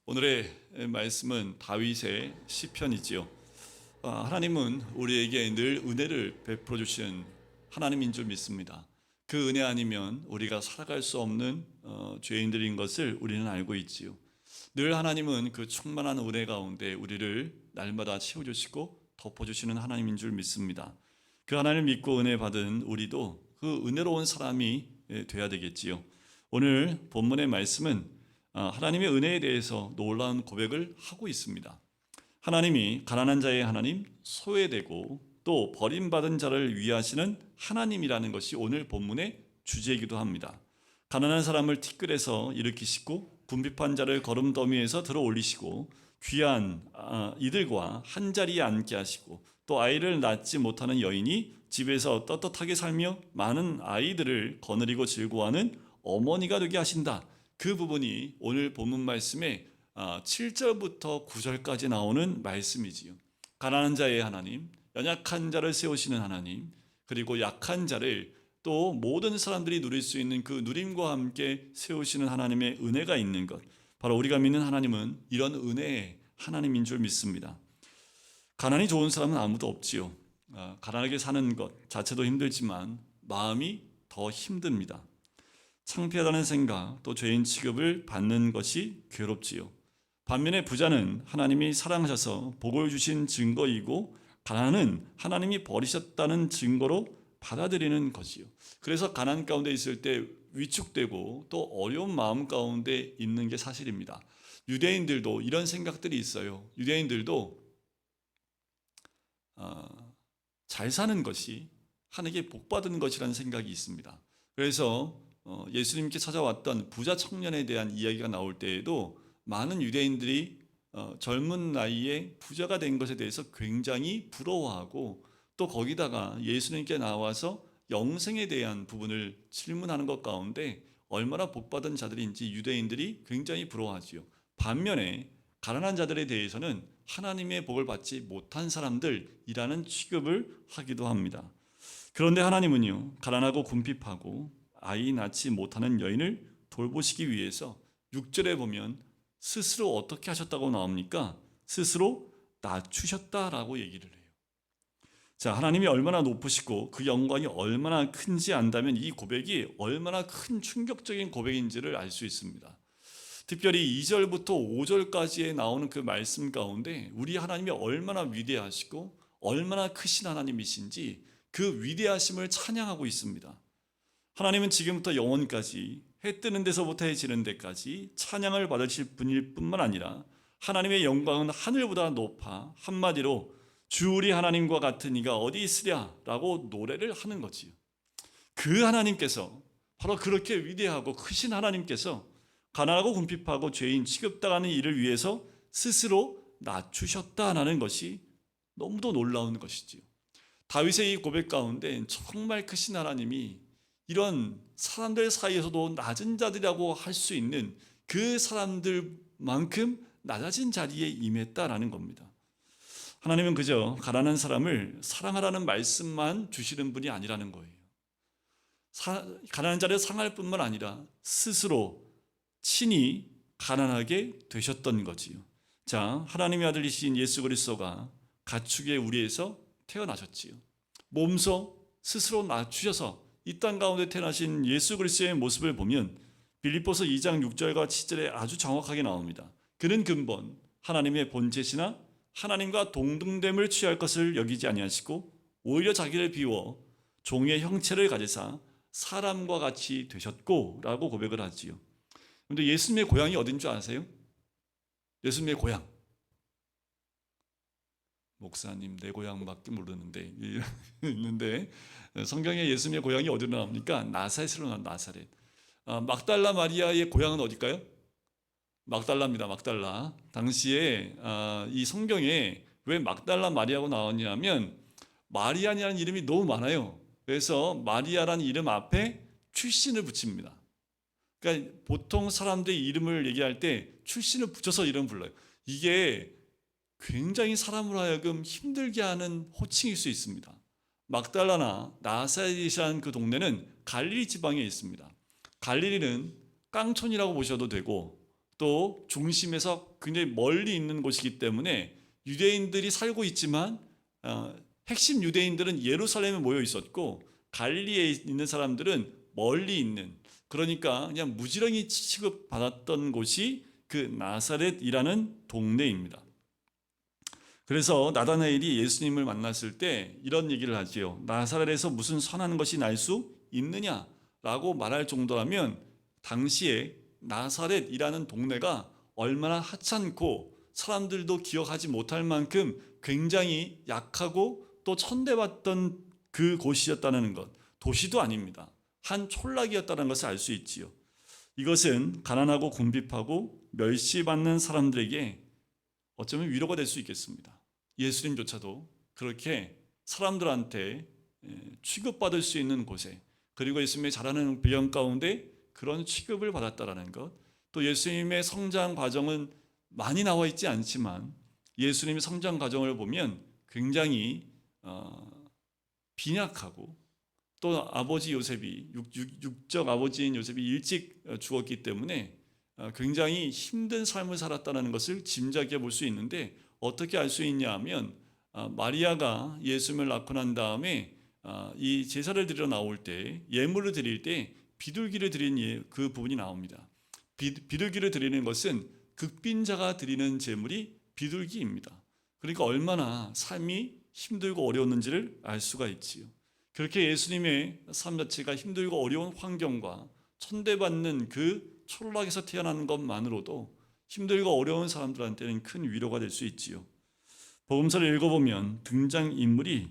오늘의 말씀은 다윗의 시편이지요. 하나님은 우리에게 늘 은혜를 베풀어 주시는 하나님인 줄 믿습니다. 그 은혜 아니면 우리가 살아갈 수 없는 죄인들인 것을 우리는 알고 있지요. 늘 하나님은 그 충만한 은혜 가운데 우리를 날마다 채워주시고 덮어주시는 하나님인 줄 믿습니다. 그 하나님을 믿고 은혜 받은 우리도 그 은혜로운 사람이 돼야 되겠지요. 오늘 본문의 말씀은 하나님의 은혜에 대해서 놀라운 고백을 하고 있습니다. 하나님이 가난한 자의 하나님, 소외되고 또 버림받은 자를 위하시는 하나님이라는 것이 오늘 본문의 주제이기도 합니다. 가난한 사람을 티끌에서 일으키시고 궁핍한 자를 거름더미에서 들어 올리시고 귀한 이들과 한자리에 앉게 하시고 또 아이를 낳지 못하는 여인이 집에서 떳떳하게 살며 많은 아이들을 거느리고 즐거워하는 어머니가 되게 하신다. 그 부분이 오늘 본문 말씀에 7절부터 9절까지 나오는 말씀이지요. 가난한 자의 하나님, 연약한 자를 세우시는 하나님, 그리고 약한 자를 또 모든 사람들이 누릴 수 있는 그 누림과 함께 세우시는 하나님의 은혜가 있는 것, 바로 우리가 믿는 하나님은 이런 은혜의 하나님인 줄 믿습니다. 가난이 좋은 사람은 아무도 없지요. 가난하게 사는 것 자체도 힘들지만 마음이 더 힘듭니다. 창피하다는 생각, 또 죄인 취급을 받는 것이 괴롭지요. 반면에 부자는 하나님이 사랑하셔서 복을 주신 증거이고 가난은 하나님이 버리셨다는 증거로 받아들이는 것이요. 그래서 가난 가운데 있을 때 위축되고 또 어려운 마음 가운데 있는 게 사실입니다. 유대인들도 이런 생각들이 있어요. 유대인들도 잘 사는 것이 하나님께 복 받은 것이라는 생각이 있습니다. 그래서 예수님께 찾아왔던 부자 청년에 대한 이야기가 나올 때에도 많은 유대인들이 젊은 나이에 부자가 된 것에 대해서 굉장히 부러워하고 또 거기다가 예수님께 나와서 영생에 대한 부분을 질문하는 것 가운데 얼마나 복받은 자들인지 유대인들이 굉장히 부러워하지요. 반면에 가난한 자들에 대해서는 하나님의 복을 받지 못한 사람들이라는 취급을 하기도 합니다. 그런데 하나님은요, 가난하고 궁핍하고 아이 낳지 못하는 여인을 돌보시기 위해서 6절에 보면 스스로 어떻게 하셨다고 나옵니까? 스스로 낮추셨다라고 얘기를 해요. 자, 하나님이 얼마나 높으시고 그 영광이 얼마나 큰지 안다면 이 고백이 얼마나 큰 충격적인 고백인지를 알 수 있습니다. 특별히 2절부터 5절까지에 나오는 그 말씀 가운데 우리 하나님이 얼마나 위대하시고 얼마나 크신 하나님이신지 그 위대하심을 찬양하고 있습니다. 하나님은 지금부터 영원까지 해 뜨는 데서부터 해 지는 데까지 찬양을 받으실 분일 뿐만 아니라 하나님의 영광은 하늘보다 높아 한마디로 주 우리 하나님과 같은 이가 어디 있으랴라고 노래를 하는 거지요. 그 하나님께서 바로 그렇게 위대하고 크신 하나님께서 가난하고 궁핍하고 죄인 취급당하는 이를 위해서 스스로 낮추셨다라는 것이 너무도 놀라운 것이지요. 다윗의 이 고백 가운데 정말 크신 하나님이 이런 사람들 사이에서도 낮은 자들이라고 할 수 있는 그 사람들만큼 낮아진 자리에 임했다라는 겁니다. 하나님은 그저 가난한 사람을 사랑하라는 말씀만 주시는 분이 아니라는 거예요. 가난한 자를 상할 뿐만 아니라 스스로 친히 가난하게 되셨던 거지요. 자, 하나님의 아들이신 예수 그리스도가 가축의 우리에서 태어나셨지요. 몸소 스스로 낮추셔서 이 땅 가운데 태어나신 예수 그리스도의 모습을 보면 빌립보서 2장 6절과 7절에 아주 정확하게 나옵니다. 그는 근본 하나님의 본체시나 하나님과 동등됨을 취할 것을 여기지 아니하시고 오히려 자기를 비워 종의 형체를 가지사 사람과 같이 되셨고 라고 고백을 하지요. 그런데 예수님의 고향이 어딘 줄 아세요? 예수님의 고향, 목사님 내 고향밖에 모르는데 있는데 성경에 예수님의 고향이 어디로 나옵니까? 나사렛으로 나옵니다. 나사렛. 막달라 마리아의 고향은 어딜까요? 막달라입니다. 막달라. 당시에 이 성경에 왜 막달라 마리아고 나왔냐면 마리아라는 이름이 너무 많아요. 그래서 마리아라는 이름 앞에 출신을 붙입니다. 그러니까 보통 사람들이 이름을 얘기할 때 출신을 붙여서 이름 불러요. 이게 굉장히 사람으로 하여금 힘들게 하는 호칭일 수 있습니다. 막달라나 나사렛이라는 그 동네는 갈릴리 지방에 있습니다. 갈릴리는 깡촌이라고 보셔도 되고 또 중심에서 굉장히 멀리 있는 곳이기 때문에 유대인들이 살고 있지만 핵심 유대인들은 예루살렘에 모여 있었고 갈릴리에 있는 사람들은 멀리 있는, 그러니까 그냥 무지렁이 취급받았던 곳이 그 나사렛이라는 동네입니다. 그래서 나다나엘이 예수님을 만났을 때 이런 얘기를 하지요. 나사렛에서 무슨 선한 것이 날 수 있느냐라고 말할 정도라면 당시에 나사렛이라는 동네가 얼마나 하찮고 사람들도 기억하지 못할 만큼 굉장히 약하고 또 천대받던 그 곳이었다는 것, 도시도 아닙니다. 한 촌락이었다는 것을 알 수 있지요. 이것은 가난하고 궁핍하고 멸시받는 사람들에게 어쩌면 위로가 될 수 있겠습니다. 예수님조차도 그렇게 사람들한테 취급받을 수 있는 곳에, 그리고 예수님의 잘하는 배경 가운데 그런 취급을 받았다라는 것, 또 예수님의 성장 과정은 많이 나와 있지 않지만 예수님의 성장 과정을 보면 굉장히 빈약하고, 또 아버지 요셉이 육적 아버지인 요셉이 일찍 죽었기 때문에 굉장히 힘든 삶을 살았다는 것을 짐작해 볼 수 있는데, 어떻게 알 수 있냐 하면 마리아가 예수님을 낳고 난 다음에 이 제사를 드리러 나올 때, 예물을 드릴 때 비둘기를 드린 그 부분이 나옵니다. 비둘기를 드리는 것은 극빈자가 드리는 제물이 비둘기입니다. 그러니까 얼마나 삶이 힘들고 어려웠는지를 알 수가 있지요. 그렇게 예수님의 삶 자체가 힘들고 어려운 환경과 천대받는 그 촌락에서 태어나는 것만으로도 힘들고 어려운 사람들한테는 큰 위로가 될 수 있지요. 복음서를 읽어보면 등장인물이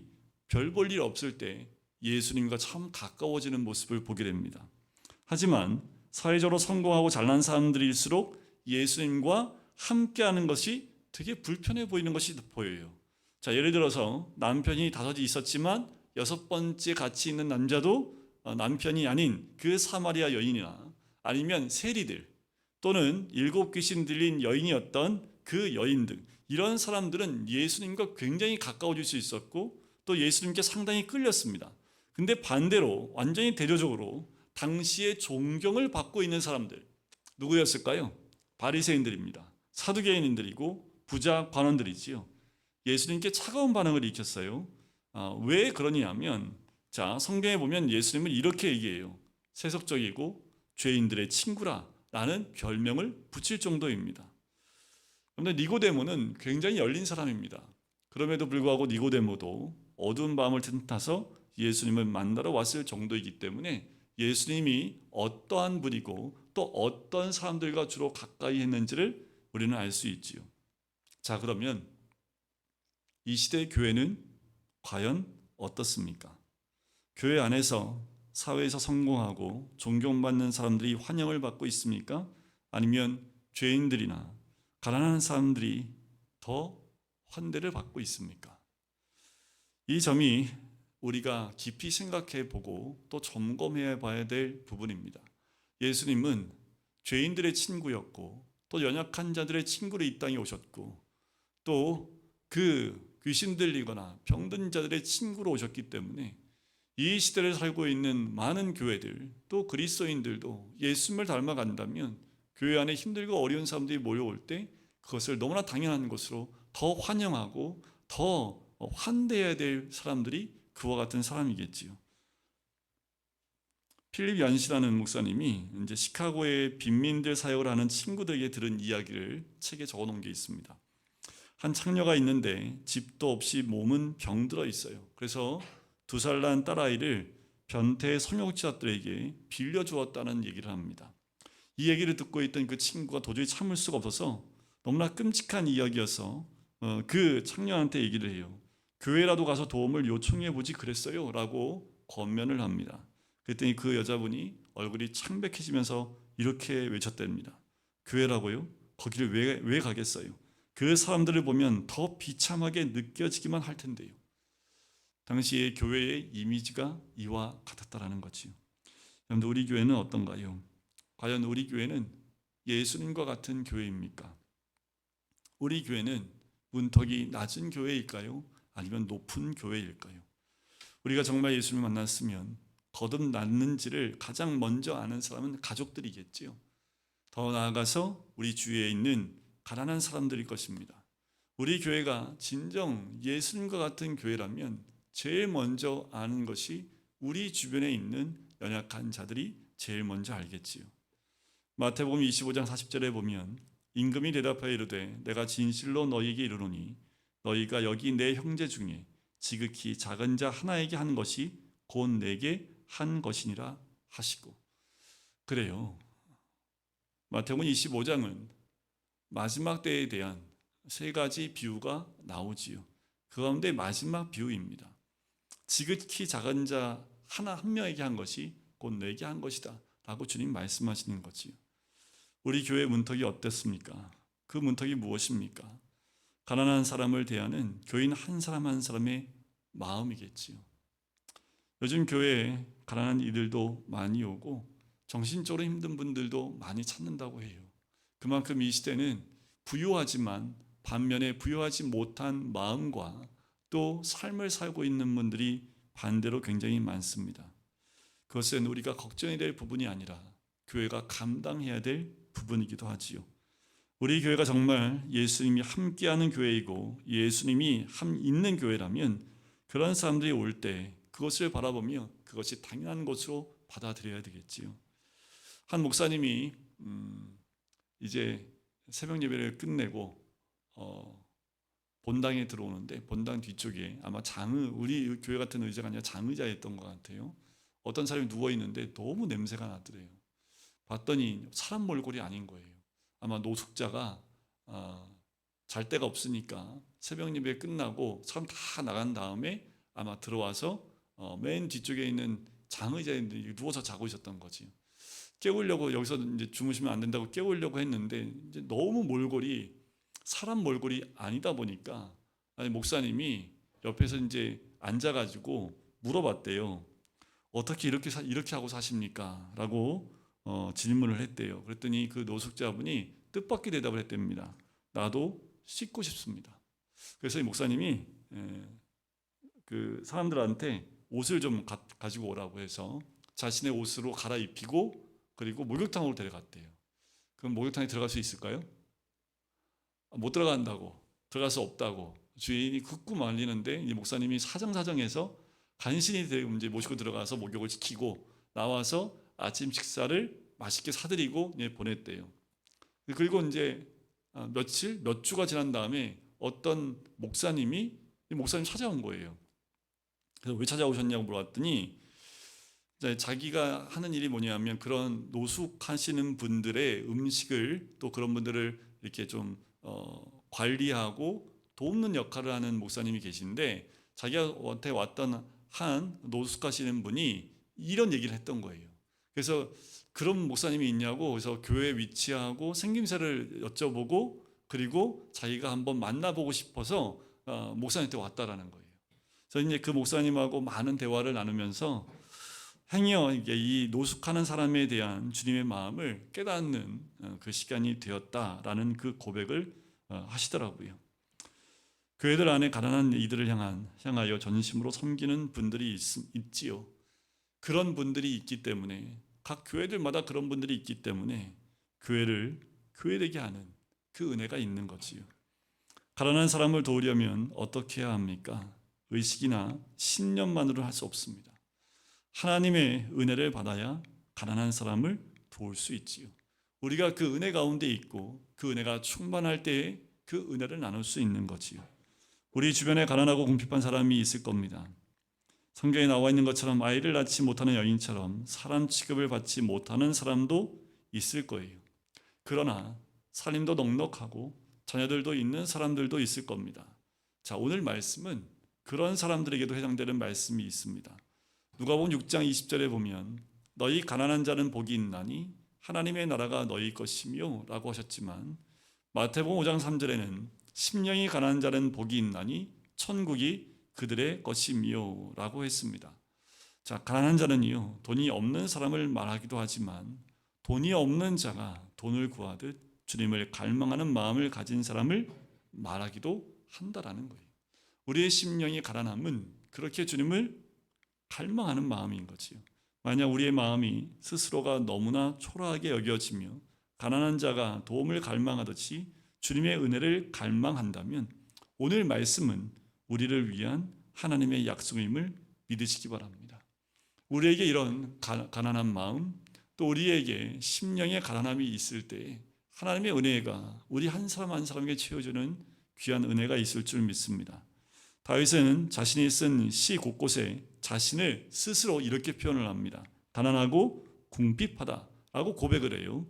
별 볼 일 없을 때 예수님과 참 가까워지는 모습을 보게 됩니다. 하지만 사회적으로 성공하고 잘난 사람들일수록 예수님과 함께하는 것이 되게 불편해 보이는 것이 보여요. 자, 예를 들어서 남편이 5이 있었지만 6번째 같이 있는 남자도 남편이 아닌 그 사마리아 여인이나 아니면 세리들, 또는 7 귀신 들린 여인이었던 그 여인 등, 이런 사람들은 예수님과 굉장히 가까워질 수 있었고 또 예수님께 상당히 끌렸습니다. 근데 반대로 완전히 대조적으로 당시에 존경을 받고 있는 사람들, 누구였을까요? 바리새인들입니다. 사두개인들이고 부자 관원들이지요. 예수님께 차가운 반응을 일으켰어요. 왜 그러냐면, 자, 성경에 보면 예수님은 이렇게 얘기해요. 세속적이고 죄인들의 친구라 라는 별명을 붙일 정도입니다. 그런데 니고데모는 굉장히 열린 사람입니다. 그럼에도 불구하고 니고데모도 어두운 밤을 틈타서 예수님을 만나러 왔을 정도이기 때문에 예수님이 어떠한 분이고 또 어떤 사람들과 주로 가까이 했는지를 우리는 알 수 있지요. 자, 그러면 이 시대의 교회는 과연 어떻습니까? 교회 안에서 사회에서 성공하고 존경받는 사람들이 환영을 받고 있습니까? 아니면 죄인들이나 가난한 사람들이 더 환대를 받고 있습니까? 이 점이 우리가 깊이 생각해 보고 또 점검해 봐야 될 부분입니다. 예수님은 죄인들의 친구였고 또 연약한 자들의 친구로 이 땅에 오셨고 또 그 귀신 들리거나 병든 자들의 친구로 오셨기 때문에 이 시대를 살고 있는 많은 교회들, 또 그리스도인들도 예수님을 닮아간다면 교회 안에 힘들고 어려운 사람들이 몰려올 때 그것을 너무나 당연한 것으로 더 환영하고 더 환대해야 될 사람들이 그와 같은 사람이겠지요. 필립 얀시라는 목사님이 이제 시카고의 빈민들 사역을 하는 친구들에게 들은 이야기를 책에 적어 놓은 게 있습니다. 한 창녀가 있는데 집도 없이 몸은 병들어 있어요. 그래서 2살 난 딸아이를 변태 성욕자들에게 빌려주었다는 얘기를 합니다. 이 얘기를 듣고 있던 그 친구가 도저히 참을 수가 없어서 너무나 끔찍한 이야기여서 그 창녀한테 얘기를 해요. 교회라도 가서 도움을 요청해 보지 그랬어요 라고 권면을 합니다. 그랬더니 그 여자분이 얼굴이 창백해지면서 이렇게 외쳤답니다. 교회라고요? 거기를 왜 가겠어요? 그 사람들을 보면 더 비참하게 느껴지기만 할 텐데요. 당시의 교회의 이미지가 이와 같았다라는 거지요. 여러분들, 우리 교회는 어떤가요? 과연 우리 교회는 예수님과 같은 교회입니까? 우리 교회는 문턱이 낮은 교회일까요? 아니면 높은 교회일까요? 우리가 정말 예수님을 만났으면 거듭났는지를 가장 먼저 아는 사람은 가족들이겠지요. 더 나아가서 우리 주위에 있는 가난한 사람들일 것입니다. 우리 교회가 진정 예수님과 같은 교회라면 제일 먼저 아는 것이 우리 주변에 있는 연약한 자들이 제일 먼저 알겠지요. 마태복음 25장 40절에 보면 임금이 대답하여 이르되 내가 진실로 너희에게 이르노니 너희가 여기 내 형제 중에 지극히 작은 자 하나에게 한 것이 곧 내게 한 것이니라 하시고. 그래요. 마태복음 25장은 마지막 때에 대한 세 가지 비유가 나오지요. 그 가운데 마지막 비유입니다. 지극히 작은 자 하나 한 명에게 한 것이 곧 내게 한 것이다 라고 주님 말씀하시는 거지요. 우리 교회 문턱이 어땠습니까? 그 문턱이 무엇입니까? 가난한 사람을 대하는 교인 한 사람 한 사람의 마음이겠지요. 요즘 교회에 가난한 이들도 많이 오고 정신적으로 힘든 분들도 많이 찾는다고 해요. 그만큼 이 시대는 부유하지만 반면에 부유하지 못한 마음과 또 삶을 살고 있는 분들이 반대로 굉장히 많습니다. 그것은 우리가 걱정이 될 부분이 아니라 교회가 감당해야 될 부분이기도 하지요. 우리 교회가 정말 예수님이 함께하는 교회이고 예수님이 있는 교회라면 그런 사람들이 올 때 그것을 바라보며 그것이 당연한 것으로 받아들여야 되겠지요. 한 목사님이 이제 새벽 예배를 끝내고 본당에 들어오는데 본당 뒤쪽에 아마 우리 교회 같은 의자가 아니라 장의자였던 것 같아요. 어떤 사람이 누워 있는데 너무 냄새가 나더래요. 봤더니 사람 몰골이 아닌 거예요. 아마 노숙자가 잘 데가 없으니까 새벽 예배 끝나고 사람 다 나간 다음에 아마 들어와서 맨 뒤쪽에 있는 장의자에 누워서 자고 있었던 거지. 깨우려고 여기서 이제 주무시면 안 된다고 깨우려고 했는데 이제 너무 사람 몰골이 아니다 보니까 목사님이 옆에서 이제 앉아가지고 물어봤대요. 어떻게 이렇게 하고 사십니까? 라고 질문을 했대요. 그랬더니 그 노숙자분이 뜻밖의 대답을 했답니다. 나도 씻고 싶습니다. 그래서 이 목사님이 그 사람들한테 옷을 좀 가지고 오라고 해서 자신의 옷으로 갈아입히고 그리고 목욕탕으로 데려갔대요. 그럼 목욕탕에 들어갈 수 있을까요? 못 들어간다고, 들어갈 수 없다고 주인이 긋고 말리는데 이 목사님이 사정사정해서 간신히 이제 모시고 들어가서 목욕을 시키고 나와서 아침 식사를 맛있게 사드리고 보냈대요. 그리고 이제 몇 주가 지난 다음에 어떤 목사님이 목사님 찾아온 거예요. 그래서 왜 찾아오셨냐고 물어봤더니 자기가 하는 일이 뭐냐면 그런 노숙하시는 분들의 음식을 또 그런 분들을 이렇게 좀 관리하고 돕는 역할을 하는 목사님이 계신데 자기한테 왔던 한 노숙하시는 분이 이런 얘기를 했던 거예요. 그래서 그런 목사님이 있냐고 그래서 교회 위치하고 생김새를 여쭤보고 그리고 자기가 한번 만나보고 싶어서 목사님한테 왔다라는 거예요. 그래서 이제 그 목사님하고 많은 대화를 나누면서 행여 이 노숙하는 사람에 대한 주님의 마음을 깨닫는 그 시간이 되었다라는 그 고백을 하시더라고요. 교회들 안에 가난한 이들을 향하여 전심으로 섬기는 분들이 있지요. 그런 분들이 있기 때문에 각 교회들마다 그런 분들이 있기 때문에 교회를 교회되게 하는 그 은혜가 있는 거지요. 가난한 사람을 도우려면 어떻게 해야 합니까? 의식이나 신념만으로 할 수 없습니다. 하나님의 은혜를 받아야 가난한 사람을 도울 수 있지요. 우리가 그 은혜 가운데 있고 그 은혜가 충만할 때에 그 은혜를 나눌 수 있는 거지요. 우리 주변에 가난하고 궁핍한 사람이 있을 겁니다. 성경에 나와 있는 것처럼 아이를 낳지 못하는 여인처럼 사람 취급을 받지 못하는 사람도 있을 거예요. 그러나 살림도 넉넉하고 자녀들도 있는 사람들도 있을 겁니다. 자, 오늘 말씀은 그런 사람들에게도 해당되는 말씀이 있습니다. 누가복음 6장 20절에 보면 너희 가난한 자는 복이 있나니 하나님의 나라가 너희 것이며 라고 하셨지만 마태복음 5장 3절에는 심령이 가난한 자는 복이 있나니 천국이 그들의 것이며 라고 했습니다. 자, 가난한 자는요 돈이 없는 사람을 말하기도 하지만 돈이 없는 자가 돈을 구하듯 주님을 갈망하는 마음을 가진 사람을 말하기도 한다라는 거예요. 우리의 심령이 가난함은 그렇게 주님을 갈망하는 마음인 거지요. 만약 우리의 마음이 스스로가 너무나 초라하게 여겨지며 가난한 자가 도움을 갈망하듯이 주님의 은혜를 갈망한다면 오늘 말씀은 우리를 위한 하나님의 약속임을 믿으시기 바랍니다. 우리에게 이런 가난한 마음, 또 우리에게 심령의 가난함이 있을 때 하나님의 은혜가 우리 한 사람 한 사람에게 채워주는 귀한 은혜가 있을 줄 믿습니다. 다윗은 자신이 쓴 시 곳곳에 자신을 스스로 이렇게 표현을 합니다. 가난하고 궁핍하다라고 고백을 해요.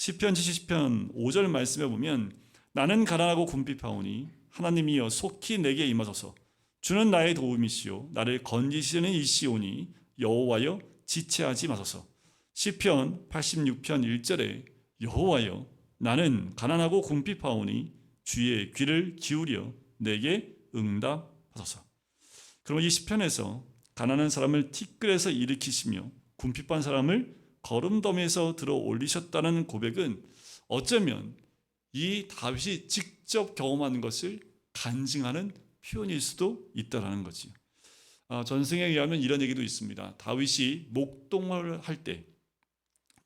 시편 70편 5절 말씀에 보면 나는 가난하고 궁핍하오니 하나님이여 속히 내게 임하소서. 주는 나의 도움이시요 나를 건지시는 이시오니 여호와여 지체하지 마소서. 시편 86편 1절에 여호와여 나는 가난하고 궁핍하오니 주의 귀를 기울여 내게 응답하소서. 그럼 이 시편에서 가난한 사람을 티끌에서 일으키시며 궁핍한 사람을 거름더미에서 들어 올리셨다는 고백은 어쩌면 이 다윗이 직접 경험한 것을 간증하는 표현일 수도 있다라는 거지요. 전승에 의하면 이런 얘기도 있습니다. 다윗이 목동을 할 때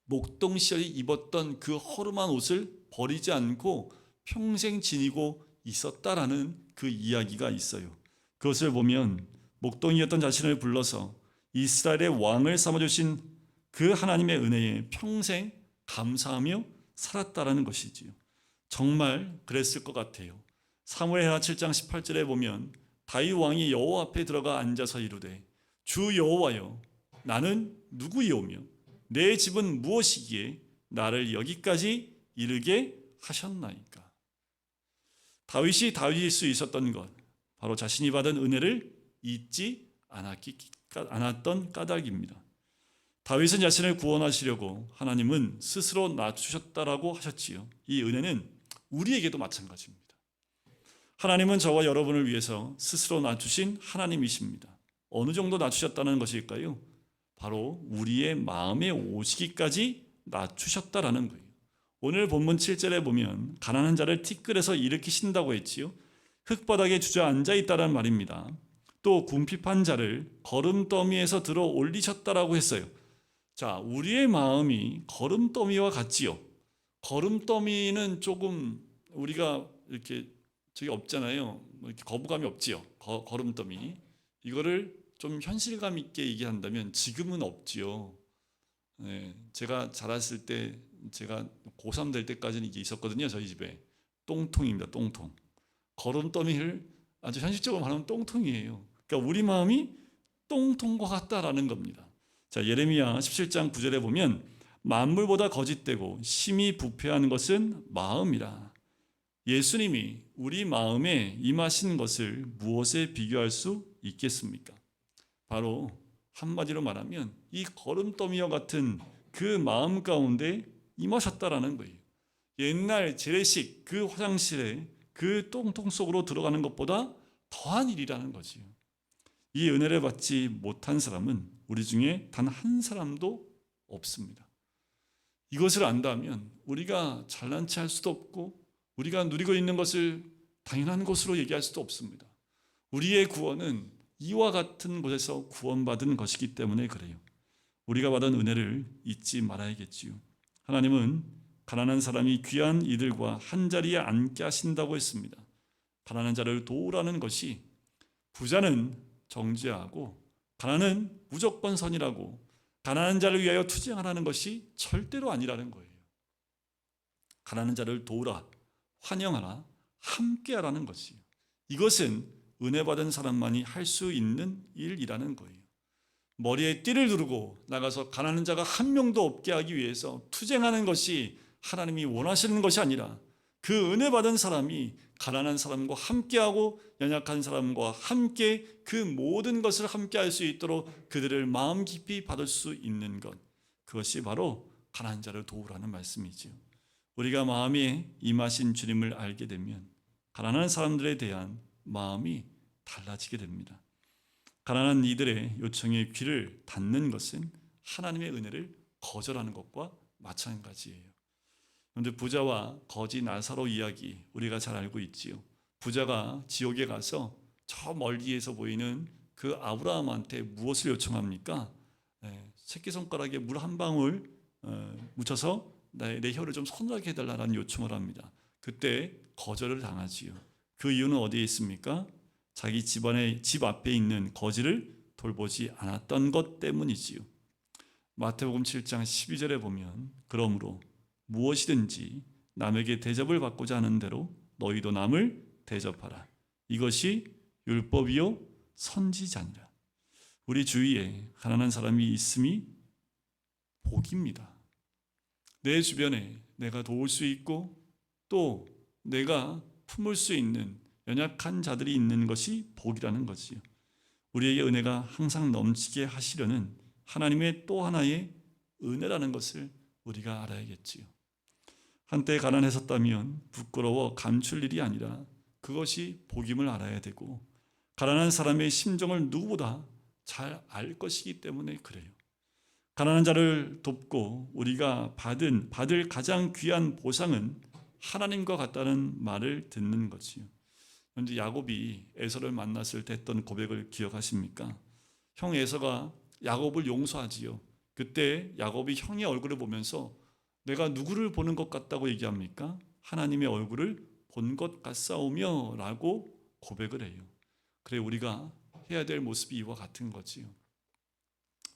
목동 시절이 입었던 그 허름한 옷을 버리지 않고 평생 지니고 있었다라는 그 이야기가 있어요. 그것을 보면 목동이었던 자신을 불러서 이스라엘의 왕을 삼아주신 그 하나님의 은혜에 평생 감사하며 살았다라는 것이지요. 정말 그랬을 것 같아요. 사무엘하 7장 18절에 보면 다윗 왕이 여호와 앞에 들어가 앉아서 이르되 주 여호와여 나는 누구이오며 내 집은 무엇이기에 나를 여기까지 이르게 하셨나이까. 다윗이 다윗일 수 있었던 것 바로 자신이 받은 은혜를 잊지 않았던 까닭입니다. 다윗은 자신을 구원하시려고 하나님은 스스로 낮추셨다라고 하셨지요. 이 은혜는 우리에게도 마찬가지입니다. 하나님은 저와 여러분을 위해서 스스로 낮추신 하나님이십니다. 어느 정도 낮추셨다는 것일까요? 바로 우리의 마음에 오시기까지 낮추셨다라는 거예요. 오늘 본문 7절에 보면 가난한 자를 티끌에서 일으키신다고 했지요. 흙바닥에 주저앉아 있다는 말입니다. 또 궁핍한 자를 거름더미에서 들어 올리셨다라고 했어요. 자, 우리의 마음이 거름더미와 같지요. 거름더미는 조금 우리가 이렇게 저기 없잖아요. 이렇게 거부감이 없지요. 거름더미. 이거를 좀 현실감 있게 얘기한다면 지금은 없지요. 네, 제가 자랐을 때 제가 고3 될 때까지는 이게 있었거든요. 저희 집에 똥통입니다. 똥통. 거름더미를 아주 현실적으로 말하면 똥통이에요. 그러니까 우리 마음이 똥통과 같다라는 겁니다. 자, 예레미야 17장 9절에 보면 만물보다 거짓되고 심히 부패한 것은 마음이라. 예수님이 우리 마음에 임하신 것을 무엇에 비교할 수 있겠습니까? 바로 한마디로 말하면 이 거름더미와 같은 그 마음 가운데 임하셨다라는 거예요. 옛날 재래식 그 화장실에 그 똥통 속으로 들어가는 것보다 더한 일이라는 거지요. 이 은혜를 받지 못한 사람은 우리 중에 단 한 사람도 없습니다. 이것을 안다면 우리가 잘난 체 할 수도 없고 우리가 누리고 있는 것을 당연한 것으로 얘기할 수도 없습니다. 우리의 구원은 이와 같은 곳에서 구원받은 것이기 때문에 그래요. 우리가 받은 은혜를 잊지 말아야겠지요. 하나님은 가난한 사람이 귀한 이들과 한자리에 앉게 하신다고 했습니다. 가난한 자를 도우라는 것이 부자는 정죄하고 가난은 무조건 선이라고 가난한 자를 위하여 투쟁하라는 것이 절대로 아니라는 거예요. 가난한 자를 도우라, 환영하라, 함께하라는 것이요. 이것은 은혜 받은 사람만이 할 수 있는 일이라는 거예요. 머리에 띠를 두르고 나가서 가난한 자가 한 명도 없게 하기 위해서 투쟁하는 것이 하나님이 원하시는 것이 아니라 그 은혜 받은 사람이 가난한 사람과 함께하고 연약한 사람과 함께 그 모든 것을 함께 할 수 있도록 그들을 마음 깊이 받을 수 있는 것, 그것이 바로 가난한 자를 도우라는 말씀이지요. 우리가 마음에 임하신 주님을 알게 되면 가난한 사람들에 대한 마음이 달라지게 됩니다. 가난한 이들의 요청에 귀를 닫는 것은 하나님의 은혜를 거절하는 것과 마찬가지예요. 그런데 부자와 거지 나사로 이야기 우리가 잘 알고 있지요. 부자가 지옥에 가서 저 멀리에서 보이는 그 아브라함한테 무엇을 요청합니까? 새끼손가락에 물 한 방울 묻혀서 내 혀를 좀 서늘하게 해달라는 요청을 합니다. 그때 거절을 당하지요. 그 이유는 어디에 있습니까? 자기 집 앞에 있는 거지를 돌보지 않았던 것 때문이지요. 마태복음 7장 12절에 보면 그러므로 무엇이든지 남에게 대접을 받고자 하는 대로 너희도 남을 대접하라. 이것이 율법이요 선지자니라. 우리 주위에 가난한 사람이 있음이 복입니다. 내 주변에 내가 도울 수 있고 또 내가 품을 수 있는 연약한 자들이 있는 것이 복이라는 거지요. 우리에게 은혜가 항상 넘치게 하시려는 하나님의 또 하나의 은혜라는 것을 우리가 알아야겠지요. 한때 가난했었다면 부끄러워 감출 일이 아니라 그것이 복임을 알아야 되고, 가난한 사람의 심정을 누구보다 잘 알 것이기 때문에 그래요. 가난한 자를 돕고 우리가 받을 가장 귀한 보상은 하나님과 같다는 말을 듣는 거지요. 현재 야곱이 에서를 만났을 때 했던 고백을 기억하십니까? 형 에서가 야곱을 용서하지요. 그때 야곱이 형의 얼굴을 보면서 내가 누구를 보는 것 같다고 얘기합니까? 하나님의 얼굴을 본 것 같사오며 라고 고백을 해요. 그래, 우리가 해야 될 모습이 이와 같은 거지요.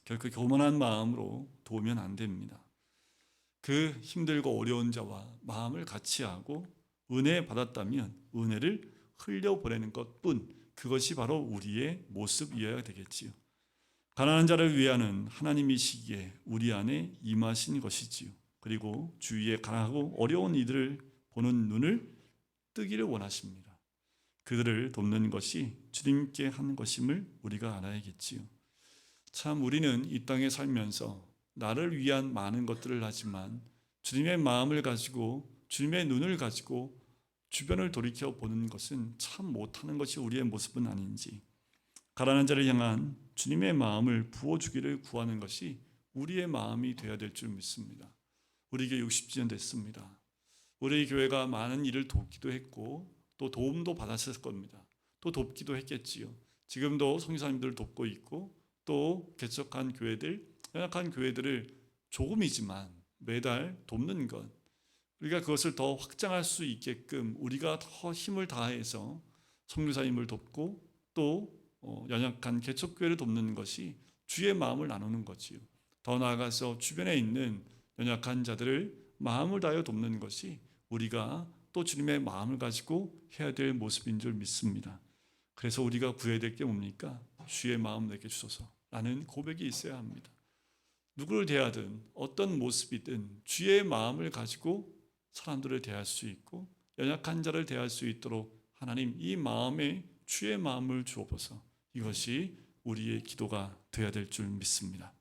결코 교만한 마음으로 도우면 안 됩니다. 그 힘들고 어려운 자와 마음을 같이 하고 은혜 받았다면 은혜를 흘려보내는 것뿐, 그것이 바로 우리의 모습이어야 되겠지요. 가난한 자를 위하는 하나님이시기에 우리 안에 임하신 것이지요. 그리고 주위에 가난하고 어려운 이들을 보는 눈을 뜨기를 원하십니다. 그들을 돕는 것이 주님께 한 것임을 우리가 알아야겠지요. 참, 우리는 이 땅에 살면서 나를 위한 많은 것들을 하지만 주님의 마음을 가지고 주님의 눈을 가지고 주변을 돌이켜 보는 것은 참 못하는 것이 우리의 모습은 아닌지, 가난한 자를 향한 주님의 마음을 부어주기를 구하는 것이 우리의 마음이 되어야 될 줄 믿습니다. 우리 교회 60주년 됐습니다. 우리 교회가 많은 일을 돕기도 했고 또 도움도 받았을 겁니다. 또 돕기도 했겠지요. 지금도 선교사님들을 돕고 있고 또 개척한 교회들, 연약한 교회들을 조금이지만 매달 돕는 것, 우리가 그것을 더 확장할 수 있게끔 우리가 더 힘을 다해서 선교사님을 돕고 또 연약한 개척교회를 돕는 것이 주의 마음을 나누는 거지요. 더 나아가서 주변에 있는 연약한 자들을 마음을 다하여 돕는 것이 우리가 또 주님의 마음을 가지고 해야 될 모습인 줄 믿습니다. 그래서 우리가 구해야 될 게 뭡니까? 주의 마음 내게 주소서 라는 고백이 있어야 합니다. 누구를 대하든 어떤 모습이든 주의 마음을 가지고 사람들을 대할 수 있고 연약한 자를 대할 수 있도록 하나님 이 마음에 주의 마음을 주옵소서. 이것이 우리의 기도가 되어야 될 줄 믿습니다.